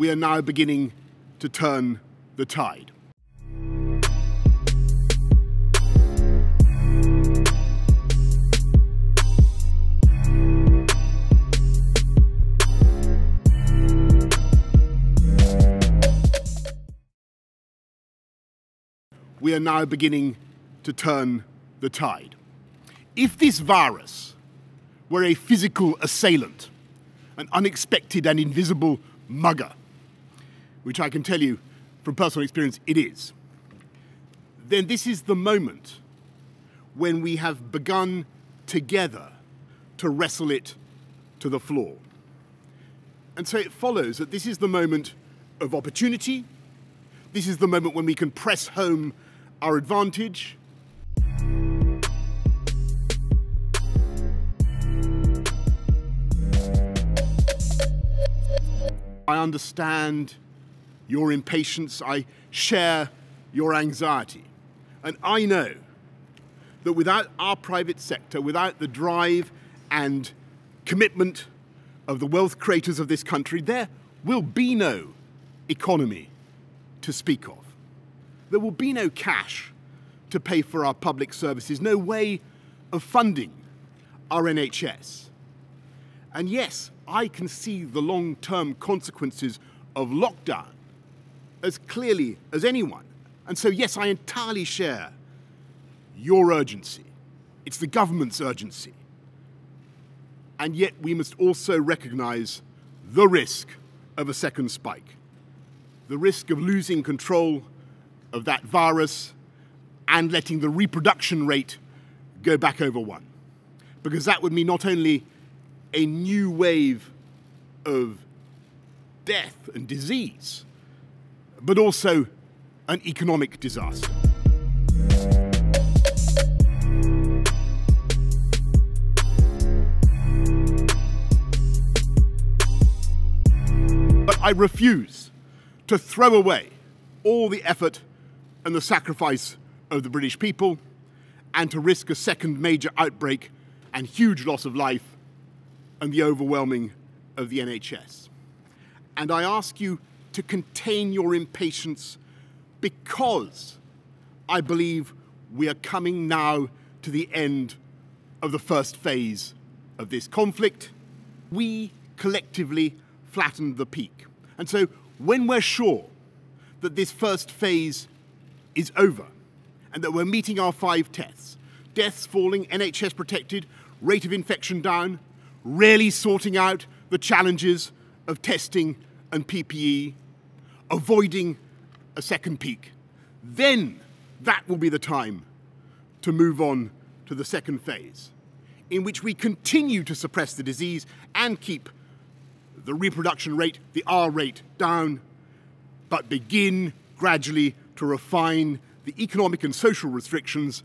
we are now beginning to turn the tide. We are now beginning to turn the tide. If this virus were a physical assailant, an unexpected and invisible mugger, which I can tell you from personal experience it is, then this is the moment when we have begun together to wrestle it to the floor. And so it follows that this is the moment of opportunity. This is the moment when we can press home our advantage. I understand your impatience, I share your anxiety, and I know that without our private sector, without the drive and commitment of the wealth creators of this country, there will be no economy to speak of. There will be no cash to pay for our public services, no way of funding our NHS. And yes, I can see the long-term consequences of lockdown as clearly as anyone. And so yes, I entirely share your urgency. It's the government's urgency. And yet we must also recognise the risk of a second spike, the risk of losing control of that virus and letting the reproduction rate go back over 1. Because that would mean not only a new wave of death and disease, but also an economic disaster. But I refuse to throw away all the effort and the sacrifice of the British people, and to risk a second major outbreak and huge loss of life and the overwhelming of the NHS. And I ask you to contain your impatience, because I believe we are coming now to the end of the first phase of this conflict. We collectively flattened the peak. And so when we're sure that this first phase is over and that we're meeting our 5 tests, deaths falling, NHS protected, rate of infection down, really sorting out the challenges of testing and PPE, avoiding a second peak, then that will be the time to move on to the second phase, in which we continue to suppress the disease and keep the reproduction rate, the R rate, down, but begin gradually to refine the economic and social restrictions